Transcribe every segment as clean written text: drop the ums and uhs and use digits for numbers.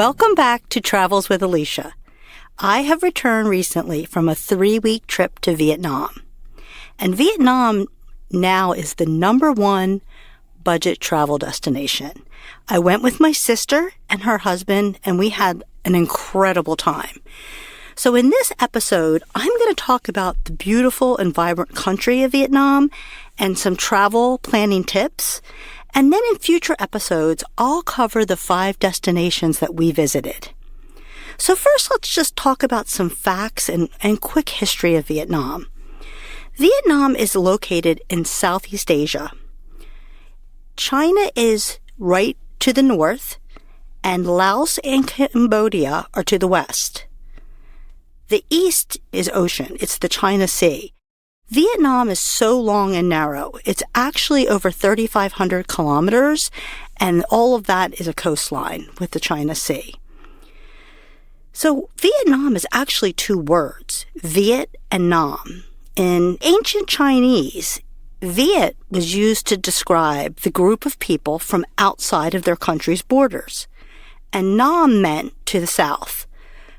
Welcome back to Travels with Alicia. I have returned recently from a 3-week trip to Vietnam. And Vietnam now is the #1 budget travel destination. I went with my sister and her husband, and we had an incredible time. So in this episode, I'm going to talk about the beautiful and vibrant country of Vietnam and some travel planning tips. And then in future episodes, I'll cover the 5 destinations that we visited. So first, let's just talk about some facts and quick history of Vietnam. Vietnam is located in Southeast Asia. China is right to the north, and Laos and Cambodia are to the west. The east is ocean. It's the China Sea. Vietnam is so long and narrow. It's actually over 3,500 kilometers, and all of that is a coastline with the China Sea. So Vietnam is actually 2 words, Viet and Nam. In ancient Chinese, Viet was used to describe the group of people from outside of their country's borders, and Nam meant to the south.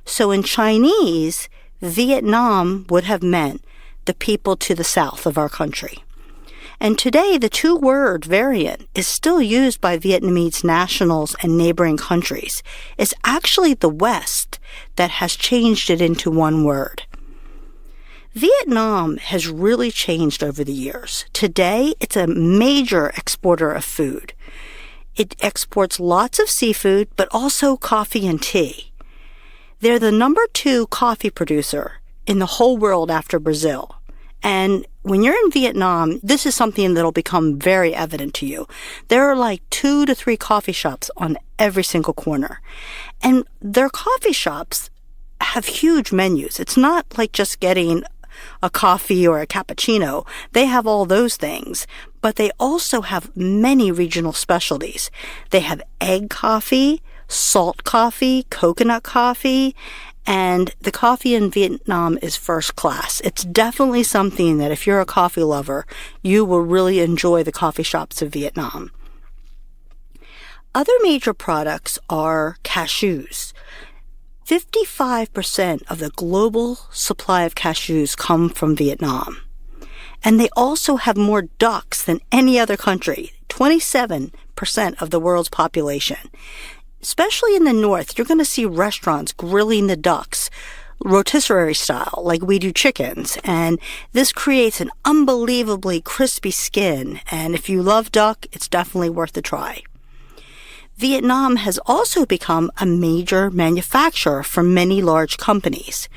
So in Chinese, Vietnam would have meant the people to the south of our country. And today, the 2-word variant is still used by Vietnamese nationals and neighboring countries. It's actually the West that has changed it into 1 word. Vietnam has really changed over the years. Today, it's a major exporter of food. It exports lots of seafood, but also coffee and tea. They're the #2 coffee producer in the whole world after Brazil. And when you're in Vietnam, this is something that'll become very evident to you. There are like 2 to 3 coffee shops on every single corner. And their coffee shops have huge menus. It's not like just getting a coffee or a cappuccino. They have all those things, but they also have many regional specialties. They have egg coffee, salt coffee, coconut coffee, and the coffee in Vietnam is first class. It's definitely something that if you're a coffee lover, you will really enjoy the coffee shops of Vietnam. Other major products are cashews. 55% of the global supply of cashews come from Vietnam. And they also have more ducks than any other country, 27% of the world's population. Especially in the north, you're going to see restaurants grilling the ducks, rotisserie style, like we do chickens. And this creates an unbelievably crispy skin. And if you love duck, it's definitely worth a try. Vietnam has also become a major manufacturer for many large companies.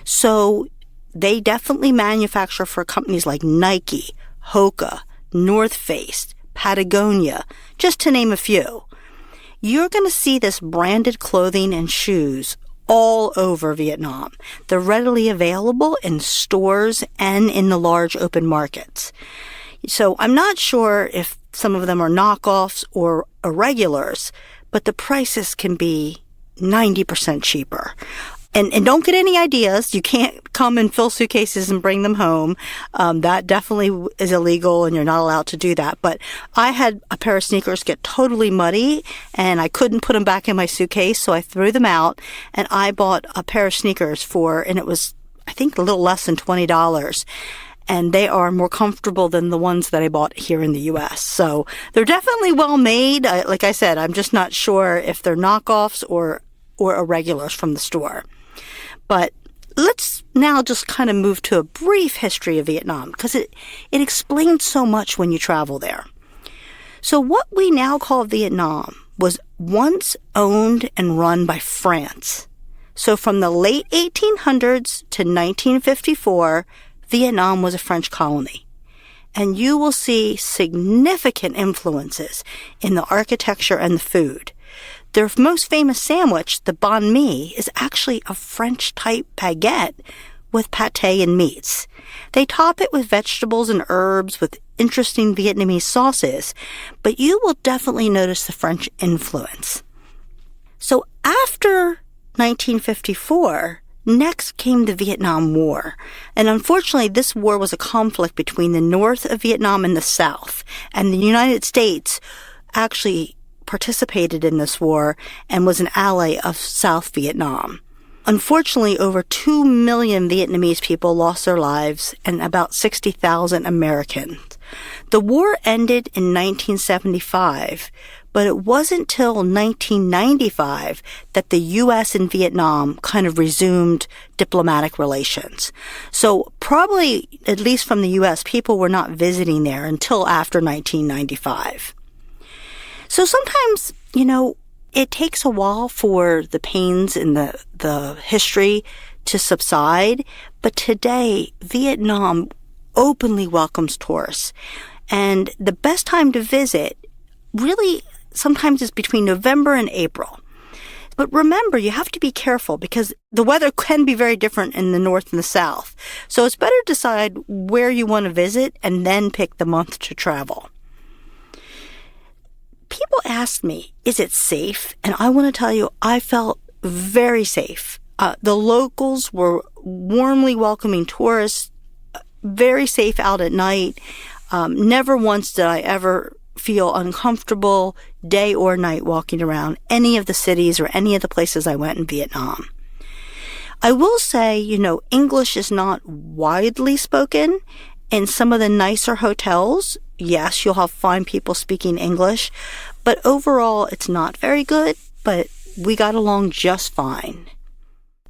So they definitely manufacture for companies like Nike, Hoka, North Face, Patagonia, just to name a few. You're going to see this branded clothing and shoes all over Vietnam. They're readily available in stores and in the large open markets. So I'm not sure if some of them are knockoffs or irregulars, but the prices can be 90% cheaper. And don't get any ideas. You can't come and fill suitcases and bring them home. That definitely is illegal, and you're not allowed to do that. But I had a pair of sneakers get totally muddy, and I couldn't put them back in my suitcase, so I threw them out, and I bought a pair of sneakers and it was, I think, a little less than $20. And they are more comfortable than the ones that I bought here in the U.S. So they're definitely well made. Like I said, I'm just not sure if they're knockoffs or irregulars from the store. But let's now just kind of move to a brief history of Vietnam, because it explains so much when you travel there. So what we now call Vietnam was once owned and run by France. So from the late 1800s to 1954, Vietnam was a French colony. And you will see significant influences in the architecture and the food. Their most famous sandwich, the banh mi, is actually a French-type baguette with pâté and meats. They top it with vegetables and herbs with interesting Vietnamese sauces, but you will definitely notice the French influence. So after 1954, next came the Vietnam War. And unfortunately, this war was a conflict between the north of Vietnam and the south. And the United States actually participated in this war and was an ally of South Vietnam. Unfortunately, over 2 million Vietnamese people lost their lives and about 60,000 Americans. The war ended in 1975, but it wasn't till 1995 that the U.S. and Vietnam kind of resumed diplomatic relations. So probably, at least from the U.S., people were not visiting there until after 1995. So sometimes, it takes a while for the pains in the history to subside, but today Vietnam openly welcomes tourists. And the best time to visit really sometimes is between November and April. But remember, you have to be careful because the weather can be very different in the north and the south. So it's better to decide where you want to visit and then pick the month to travel. People ask me, is it safe? And I want to tell you, I felt very safe. The locals were warmly welcoming tourists, very safe out at night. Never once did I ever feel uncomfortable day or night walking around any of the cities or any of the places I went in Vietnam. I will say, English is not widely spoken. In some of the nicer hotels, yes, you'll find people speaking English, but overall it's not very good, but we got along just fine.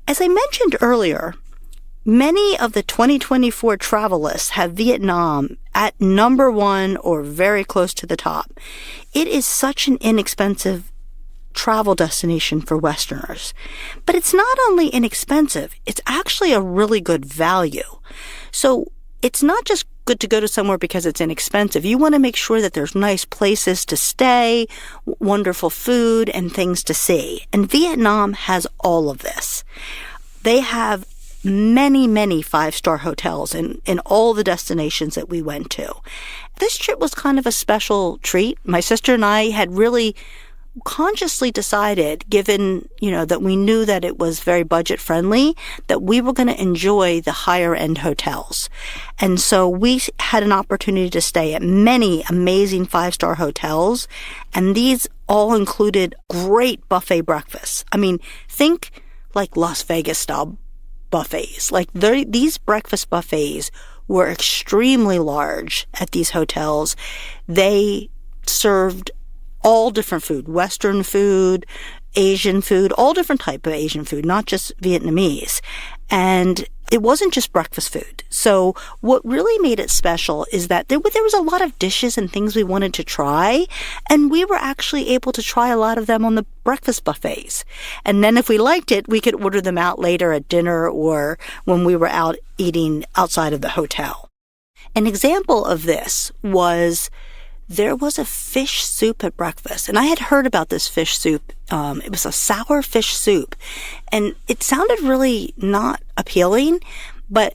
As I mentioned earlier, many of the 2024 travel lists have Vietnam at number 1 or very close to the top. It is such an inexpensive travel destination for Westerners. But it's not only inexpensive, it's actually a really good value. So it's not just good to go to somewhere because it's inexpensive. You want to make sure that there's nice places to stay, wonderful food, and things to see. And Vietnam has all of this. They have many, many 5-star hotels in all the destinations that we went to. This trip was kind of a special treat. My sister and I had really consciously decided, given, that we knew that it was very budget friendly, that we were going to enjoy the higher end hotels. And so we had an opportunity to stay at many amazing 5-star hotels. And these all included great buffet breakfasts. I mean, think like Las Vegas style buffets. These breakfast buffets were extremely large at these hotels. They served all different food, Western food, Asian food, all different type of Asian food, not just Vietnamese. And it wasn't just breakfast food. So what really made it special is that there was a lot of dishes and things we wanted to try, and we were actually able to try a lot of them on the breakfast buffets. And then if we liked it, we could order them out later at dinner or when we were out eating outside of the hotel. An example of this was there was a fish soup at breakfast, and I had heard about this fish soup. It was a sour fish soup, and it sounded really not appealing, but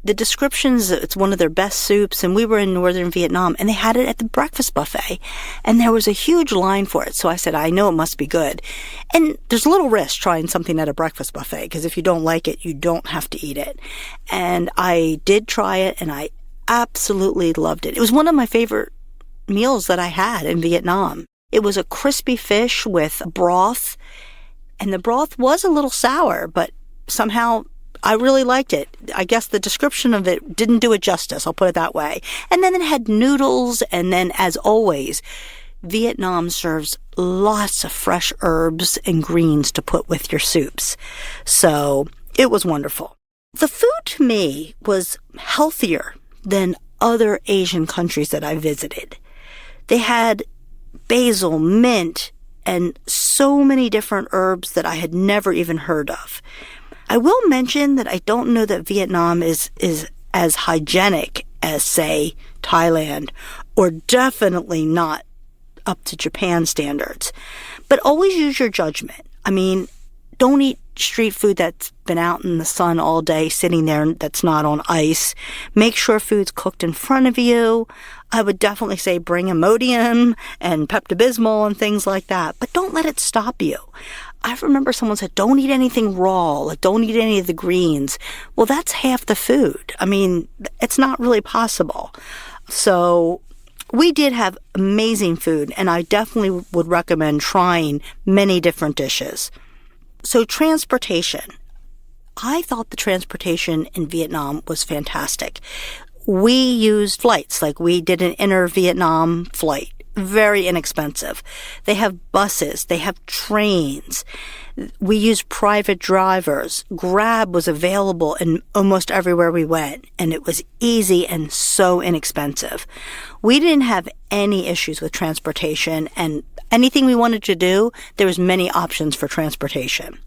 the descriptions, it's one of their best soups, and we were in northern Vietnam, and they had it at the breakfast buffet, and there was a huge line for it, so I said, I know it must be good. And there's a little risk trying something at a breakfast buffet, because if you don't like it, you don't have to eat it. And I did try it, and I absolutely loved it. It was one of my favorite meals that I had in Vietnam. It was a crispy fish with broth, and the broth was a little sour, but somehow I really liked it. I guess the description of it didn't do it justice, I'll put it that way. And then it had noodles, and then, as always, Vietnam serves lots of fresh herbs and greens to put with your soups. So it was wonderful. The food to me was healthier than other Asian countries that I visited. They had basil, mint, and so many different herbs that I had never even heard of. I will mention that I don't know that Vietnam is as hygienic as, say, Thailand, or definitely not up to Japan standards. But always use your judgment. I mean, don't eat street food that's been out in the sun all day, sitting there, that's not on ice. Make sure food's cooked in front of you. I would definitely say bring Imodium and Pepto-Bismol and things like that, but don't let it stop you. I remember someone said, don't eat anything raw, don't eat any of the greens. Well, that's half the food. I mean, it's not really possible. So We did have amazing food, and I definitely would recommend trying many different dishes. So transportation. I thought the transportation in Vietnam was fantastic. We used flights, like we did an inter-Vietnam flight. Very inexpensive. They have buses. They have trains. We used private drivers. Grab was available in almost everywhere we went, and it was easy and so inexpensive. We didn't have any issues with transportation, and anything we wanted to do, there was many options for transportation.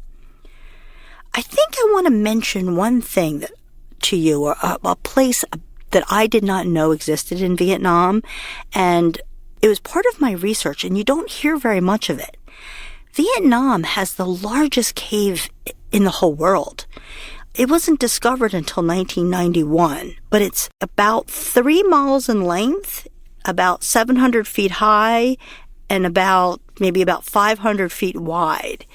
I think I want to mention one thing to you, or a place that I did not know existed in Vietnam, and it was part of my research, and you don't hear very much of it. Vietnam has the largest cave in the whole world. It wasn't discovered until 1991, but it's about 3 miles in length, about 700 feet high, and maybe about 500 feet wide.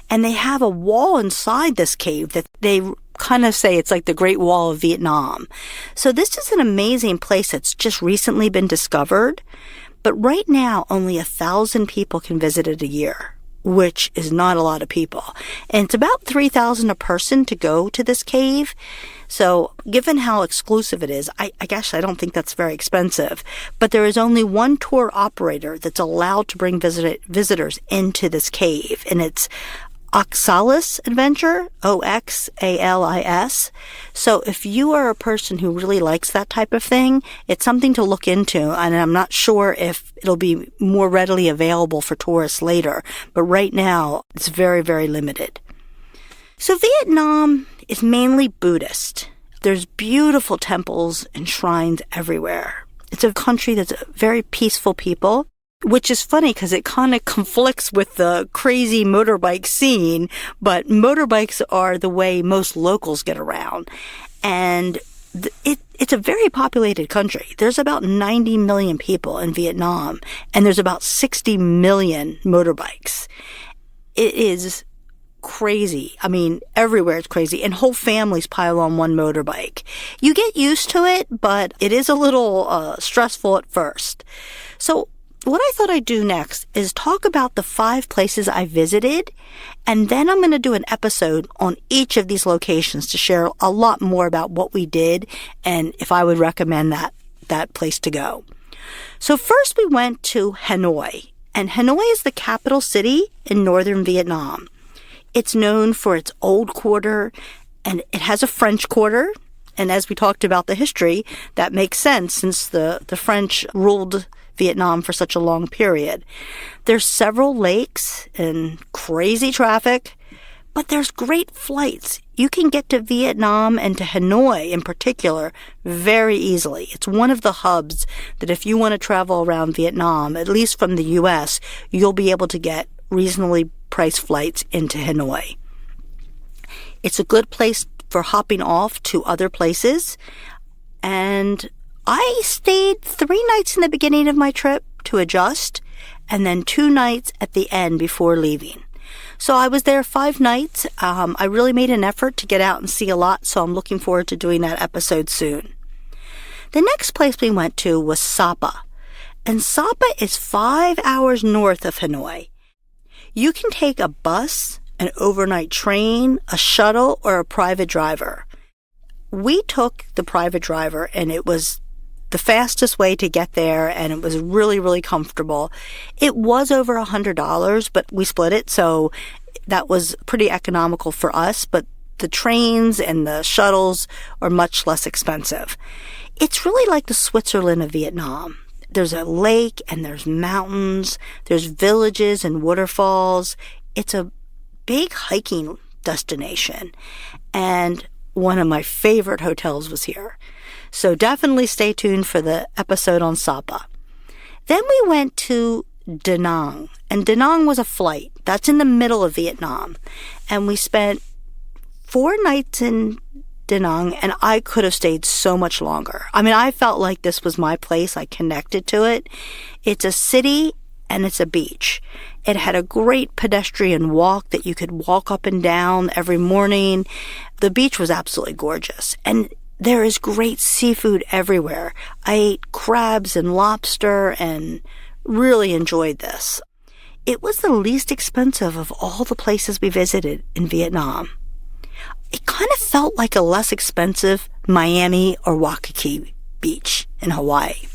And they have a wall inside this cave that they kind of say it's like the Great Wall of Vietnam. So this is an amazing place that's just recently been discovered. But right now, only 1,000 people can visit it a year, which is not a lot of people. And it's about $3,000 a person to go to this cave. So given how exclusive it is, I guess I don't think that's very expensive. But there is only one tour operator that's allowed to bring visitors into this cave, and it's Oxalis Adventure, Oxalis. So if you are a person who really likes that type of thing, it's something to look into, and I'm not sure if it'll be more readily available for tourists later, but right now it's very, very limited. So Vietnam is mainly Buddhist. There's beautiful temples and shrines everywhere. It's a country that's a very peaceful people, which is funny because it kind of conflicts with the crazy motorbike scene, but motorbikes are the way most locals get around. And it's a very populated country. There's about 90 million people in Vietnam, and there's about 60 million motorbikes. It is crazy. I mean, everywhere it's crazy, and whole families pile on one motorbike. You get used to it, but it is a little stressful at first. So what I thought I'd do next is talk about the 5 places I visited, and then I'm going to do an episode on each of these locations to share a lot more about what we did and if I would recommend that place to go. So first we went to Hanoi, and Hanoi is the capital city in northern Vietnam. It's known for its old quarter, and it has a French quarter. And as we talked about the history, that makes sense since the French ruled Vietnam for such a long period. There's several lakes and crazy traffic, but there's great flights. You can get to Vietnam and to Hanoi in particular very easily. It's one of the hubs that if you want to travel around Vietnam, at least from the U.S., you'll be able to get reasonably priced flights into Hanoi. It's a good place for hopping off to other places, and I stayed 3 nights in the beginning of my trip to adjust, and then 2 nights at the end before leaving. So I was there 5 nights. I really made an effort to get out and see a lot, so I'm looking forward to doing that episode soon. The next place we went to was Sapa, and Sapa is 5 hours north of Hanoi. You can take a bus, an overnight train, a shuttle, or a private driver. We took the private driver, and it was the fastest way to get there, and it was really, really comfortable. It was over $100, but we split it, so that was pretty economical for us, but the trains and the shuttles are much less expensive. It's really like the Switzerland of Vietnam. There's a lake and there's mountains, there's villages and waterfalls. It's a big hiking destination, and one of my favorite hotels was here. So definitely stay tuned for the episode on Sapa. Then we went to Da Nang, and Da Nang was a flight. That's in the middle of Vietnam, and we spent 4 nights in Da Nang, and I could have stayed so much longer. I mean, I felt like this was my place. I connected to it. It's a city and it's a beach. It had a great pedestrian walk that you could walk up and down every morning. The beach was absolutely gorgeous. And There is great seafood everywhere. I ate crabs and lobster and really enjoyed this. It was the least expensive of all the places we visited in Vietnam. It kind of felt like a less expensive Miami or Waikiki Beach in Hawaii.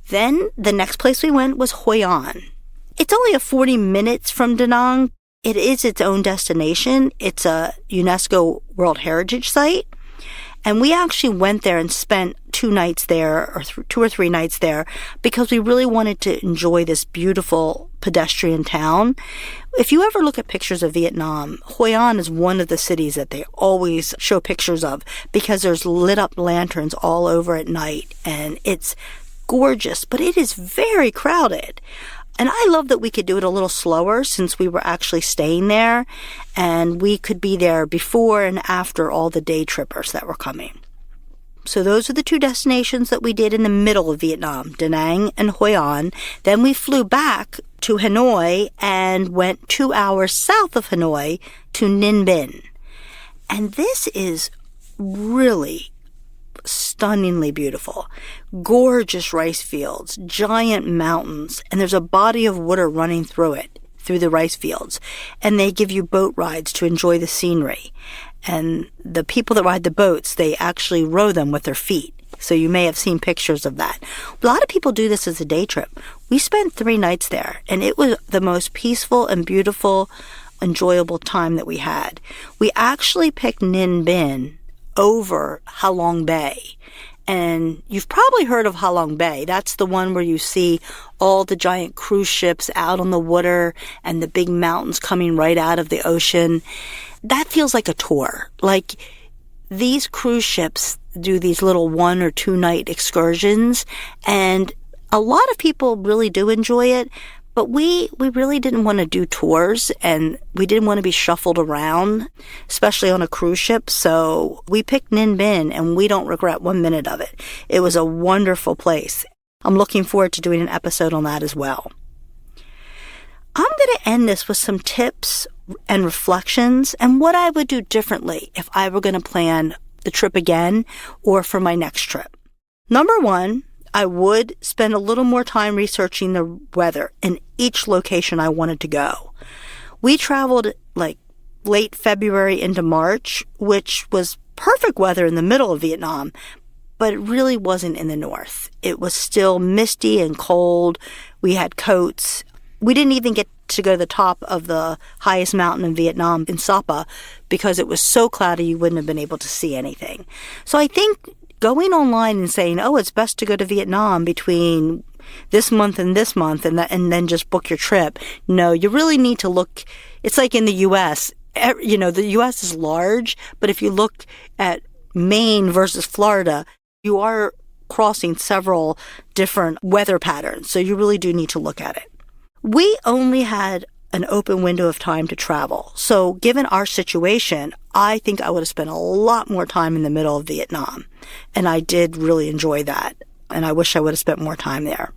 Then the next place we went was Hoi An. It's only a 40 minutes from Da Nang. It is its own destination. It's a UNESCO World Heritage Site. And we actually went there and spent 2 nights there, or 2 or 3 nights there, because we really wanted to enjoy this beautiful pedestrian town. If you ever look at pictures of Vietnam, Hoi An is one of the cities that they always show pictures of because there's lit up lanterns all over at night, and it's gorgeous, but it is very crowded. And I love that we could do it a little slower since we were actually staying there, and we could be there before and after all the day trippers that were coming. So those are the 2 destinations that we did in the middle of Vietnam, Da Nang and Hoi An. Then we flew back to Hanoi and went 2 hours south of Hanoi to Ninh Binh. And this is really stunningly beautiful. Gorgeous rice fields, giant mountains, and there's a body of water running through the rice fields. And they give you boat rides to enjoy the scenery. And the people that ride the boats, they actually row them with their feet. So you may have seen pictures of that. A lot of people do this as a day trip. We spent 3 nights there, and it was the most peaceful and beautiful, enjoyable time that we had. We actually picked Ninh Binh over Ha Long Bay. And you've probably heard of Ha Long Bay. That's the one where you see all the giant cruise ships out on the water and the big mountains coming right out of the ocean. That feels like a tour. Like, these cruise ships do these little 1 or 2 night excursions, and a lot of people really do enjoy it. But we really didn't want to do tours, and we didn't want to be shuffled around, especially on a cruise ship. So we picked Ninh Binh, and we don't regret 1 minute of it. It was a wonderful place. I'm looking forward to doing an episode on that as well. I'm going to end this with some tips and reflections and what I would do differently if I were going to plan the trip again or for my next trip. Number 1, I would spend a little more time researching the weather in each location I wanted to go. We traveled like late February into March, which was perfect weather in the middle of Vietnam, but it really wasn't in the north. It was still misty and cold. We had coats. We didn't even get to go to the top of the highest mountain in Vietnam, in Sapa, because it was so cloudy you wouldn't have been able to see anything. So I think going online and saying, oh, it's best to go to Vietnam between this month and this month and then just book your trip. No, you really need to look. It's like in the U.S. You know, the U.S. is large, but if you look at Maine versus Florida, you are crossing several different weather patterns. So you really do need to look at it. We only had an open window of time to travel. So given our situation, I think I would have spent a lot more time in the middle of Vietnam. And I did really enjoy that. And I wish I would have spent more time there.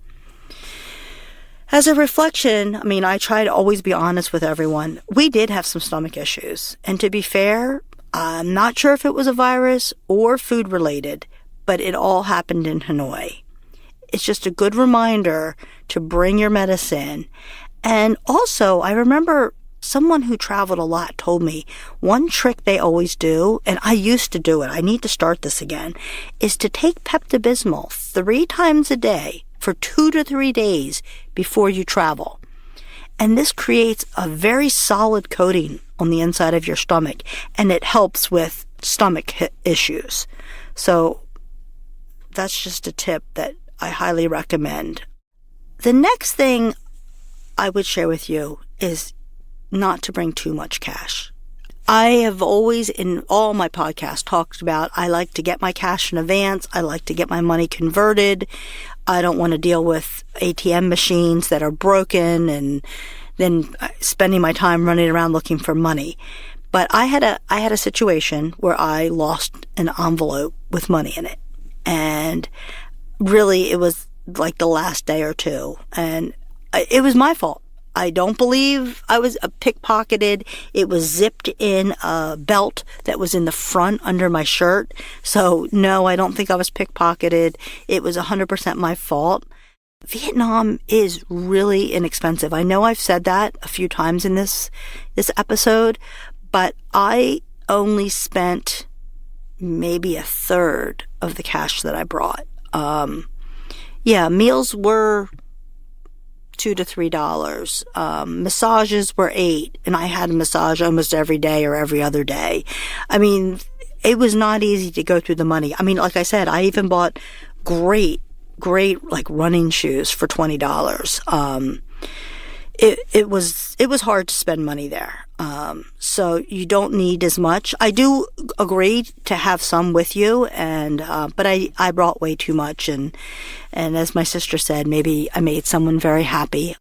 As a reflection, I mean, I try to always be honest with everyone. We did have some stomach issues. And to be fair, I'm not sure if it was a virus or food related, but it all happened in Hanoi. It's just a good reminder to bring your medicine. And also, I remember someone who traveled a lot told me one trick they always do, and I used to do it, I need to start this again, is to take Pepto-Bismol 3 times a day for 2 to 3 days before you travel. And this creates a very solid coating on the inside of your stomach, and it helps with stomach issues. So that's just a tip that I highly recommend. The next thing I would share with you is not to bring too much cash. I have always, in all my podcasts, talked about I like to get my cash in advance. I like to get my money converted. I don't want to deal with ATM machines that are broken and then spending my time running around looking for money. But I had a situation where I lost an envelope with money in it. And really, it was like the last day or two. And it was my fault. I don't believe I was pickpocketed. It was zipped in a belt that was in the front under my shirt. So no, I don't think I was pickpocketed. It was 100% my fault. Vietnam is really inexpensive. I know I've said that a few times in this episode, but I only spent maybe a third of the cash that I brought. Meals were $2 to $3. Massages were $8, and I had a massage almost every day or every other day. I mean, it was not easy to go through the money. I mean, like I said, I even bought great like running shoes for $20. It was hard to spend money there. So you don't need as much. I do agree to have some with you, but I brought way too much, and as my sister said, maybe I made someone very happy.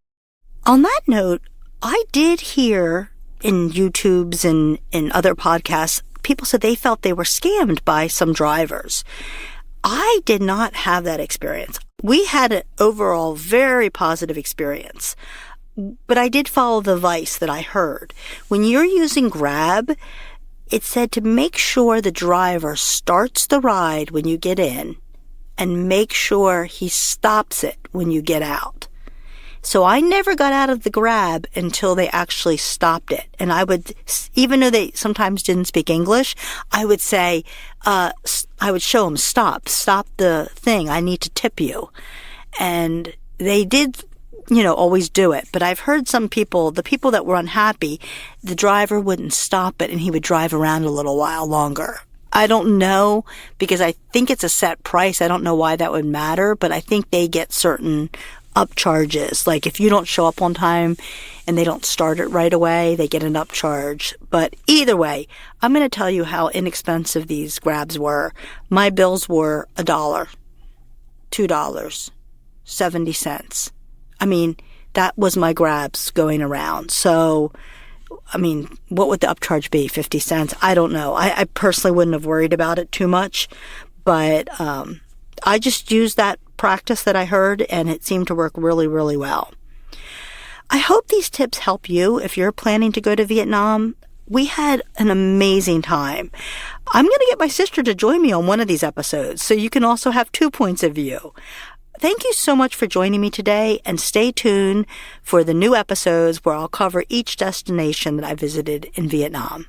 On that note, I did hear in YouTubes and in other podcasts, people said they felt they were scammed by some drivers. I did not have that experience. We had an overall very positive experience. But I did follow the advice that I heard. When you're using Grab, it said to make sure the driver starts the ride when you get in and make sure he stops it when you get out. So I never got out of the Grab until they actually stopped it. And I would, even though they sometimes didn't speak English, I would say, I would show them, stop the thing. I need to tip you. And they did, always do it. But I've heard some people, the people that were unhappy, the driver wouldn't stop it and he would drive around a little while longer. I don't know, because I think it's a set price. I don't know why that would matter, but I think they get certain upcharges. Like if you don't show up on time and they don't start it right away, they get an upcharge. But either way, I'm going to tell you how inexpensive these Grabs were. My bills were $1, $2, 70 cents. I mean, that was my Grabs going around. So, I mean, what would the upcharge be? 50 cents? I don't know. I personally wouldn't have worried about it too much, but I just used that practice that I heard, and it seemed to work really, really well. I hope these tips help you if you're planning to go to Vietnam. We had an amazing time. I'm going to get my sister to join me on one of these episodes, so you can also have 2 points of view. Thank you so much for joining me today, and stay tuned for the new episodes where I'll cover each destination that I visited in Vietnam.